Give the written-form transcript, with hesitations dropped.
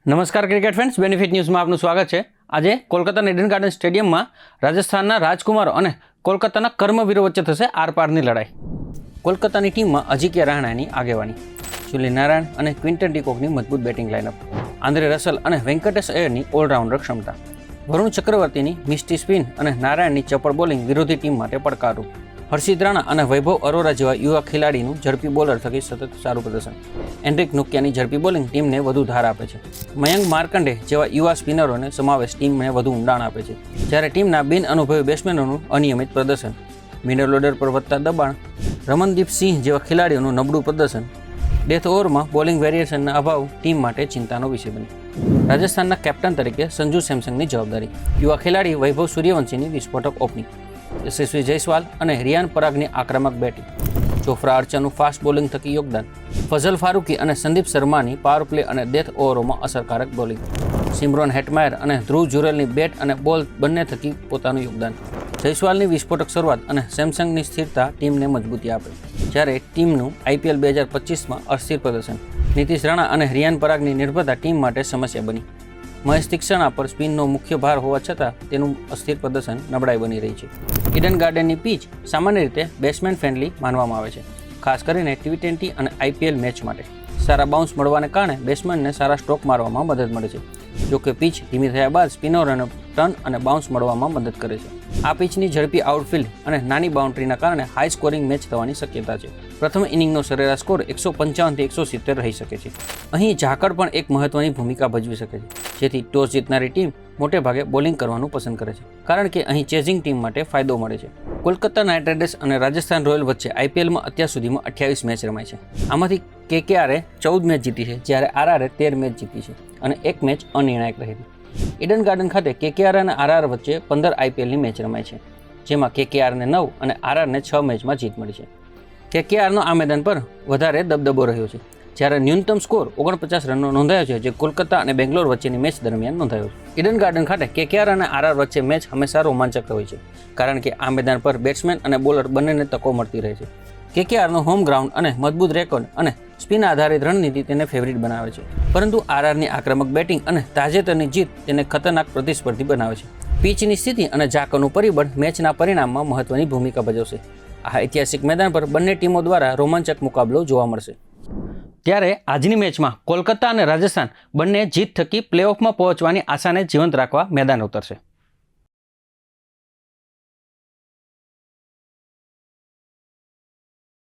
નમસ્કાર cricket fans, benefit ન્યૂઝમાં આપનું સ્વાગત છે। આજે કોલકાતાના ઈડન ગાર્ડન સ્ટેડિયમમાં રાજસ્થાનના રાજકુમારો અને કોલકાતાના કર્મવીરો વચ્ચે થશે આરપારની લડાઈ। કોલકાતાની ટીમમાં અજિંક્ય રહાણેની આગેવાની, સુનિલ નારાયણ અને ક્વિન્ટન ડિકોકની મજબૂત બેટિંગ લાઇનઅપ, આંદ્રે રસલ અને વેંકટેશ અય્યરની ઓલરાઉન્ડર ક્ષમતા, વરુણ ચક્રવર્તીની મિસ્ટી સ્પિન અને નારાયણની ચપળ બોલિંગ વિરોધી ટીમ માટે પડકારરૂપ, હર્ષિત રાણા અને વૈભવ અરોરા જેવા યુવા ખેલાડીનું ઝડપી બોલર થકી સતત સારું પ્રદર્શન, એન્ડ્રિક નુકિયાની ઝડપી બોલિંગ ટીમને વધુ ધાર આપે છે, મયંક માર્કંડે જેવા યુવા સ્પિનરોને સમાવેશ ટીમને વધુ ઊંડાણ આપે છે, જ્યારે ટીમના બિન અનુભવી બેટ્સમેનોનું અનિયમિત પ્રદર્શન, મિડલ ઓર્ડર પર વધતા દબાણ, રમનદીપ સિંહ જેવા ખેલાડીઓનું નબળું પ્રદર્શન, ડેથ ઓવરમાં બોલિંગ વેરિએશનના અભાવ ટીમ માટે ચિંતાનો વિષય બની। રાજસ્થાનના કેપ્ટન તરીકે સંજુ સેમસંગની જવાબદારી, યુવા ખેલાડી વૈભવ સૂર્યવંશીની વિસ્ફોટક ઓપનિંગ, યશસ્વી જયસ્વાલ અને રિયાન પરાગની આક્રમક બેટિંગ, જોફ્રા આર્ચરનું ફાસ્ટ બોલિંગ થકી યોગદાન, ફઝલ ફારૂકી અને સંદીપ શર્માની પાવર પ્લે અને ડેથ ઓવરોમાં અસરકારક બોલિંગ, સિમરોન હેટમાયર અને ધ્રુવ જુરેલની બેટ અને બોલ બંને થકી પોતાનું યોગદાન, જયસ્વાલની વિસ્ફોટક શરૂઆત અને સેમસંગની સ્થિરતા ટીમને મજબૂતી આપે, જ્યારે ટીમનું IPL 2025માં અસ્થિર પ્રદર્શન, નીતિશ રાણા અને રિયાન પરાગની નિર્ભરતા ટીમ માટે સમસ્યા બની, મહેશ તીક્ષણા પર સ્પિનનો મુખ્ય ભાર હોવા છતાં તેનું અસ્થિર પ્રદર્શન નબળાઈ બની રહી છે। ઈડન ગાર્ડનની પીચ સામાન્ય રીતે બેટ્સમેન ફ્રેન્ડલી માનવામાં આવે છે, ખાસ કરીને T20 અને IPL મેચ માટે। સારા બાઉન્સ મળવાને કારણે બેટ્સમેનને સારા સ્ટ્રોક મારવામાં મદદ મળે છે, જોકે પીચ ધીમી થયા બાદ સ્પિનરોને ટર્ન અને બાઉન્સ મળવામાં મદદ કરે છે। આ પીચની ઝડપી આઉટફિલ્ડ અને નાની બાઉન્ડ્રીના કારણે હાઈ સ્કોરિંગ મેચ થવાની શક્યતા છે। પ્રથમ ઇનિંગનો સરેરાશ સ્કોર 155 થી 170 રહી શકે છે। અહીં ઝાકળ પણ એક મહત્વની ભૂમિકા ભજવી શકે છે, જેથી ટોસ જીતનારી ટીમ મોટે ભાગે બોલિંગ કરવાનું પસંદ કરે છે, કારણ કે અહીં ચેઝિંગ ટીમ માટે ફાયદો મળે છે। કોલકાતા નાઇટ રાઇડર્સ અને રાજસ્થાન રોયલ વચ્ચે IPLમાં અત્યાર સુધીમાં 28 મેચ રમાઈ છે। આમાંથી KKRએ 14 મેચ જીતી છે, જ્યારે RRએ 13 મેચ જીતી છે અને એક મેચ અનિર્ણાયક રહી હતી। ઈડન ગાર્ડન ખાતે KKR અને RR વચ્ચે 15 IPLની મેચ રમાઈ છે, જેમાં KKRને 9 અને RRને 6 મેચમાં જીત મળી છે। KKRનો આ મેદાન પર વધારે દબદબો રહ્યો છે, જ્યારે ન્યૂનતમ સ્કોર 49 રનનો નોંધાયો છે, જે કોલકાતા અને બેંગ્લોર વચ્ચેની મેચ દરમિયાન નોંધાયો છે। ઈડન ગાર્ડન ખાતે KKR અને RR વચ્ચે મેચ હંમેશા રોમાંચક હોય છે, કારણ કે આ મેદાન પર બેટ્સમેન અને બોલર બંનેને તકો મળતી રહે છે। KKRનો હોમ ગ્રાઉન્ડ અને મજબૂત રેકોર્ડ અને સ્પિન આધારિત રણનીતિ તેને ફેવરિટ બનાવે છે, પરંતુ RRની આક્રમક બેટિંગ અને તાજેતરની જીત તેને ખતરનાક પ્રતિસ્પર્ધી બનાવે છે। પીચની સ્થિતિ અને ઝાકળનું પરિબળ મેચના પરિણામમાં મહત્વની ભૂમિકા ભજવશે। આ ઐતિહાસિક મેદાન પર બંને ટીમો દ્વારા રોમાંચક મુકાબલો જોવા મળશે। ત્યારે આજની મેચમાં કોલકાતા અને રાજસ્થાન બંને જીત થકી પ્લેઓફમાં પહોંચવાની આશાને જીવંત રાખવા મેદાન ઉતરશે।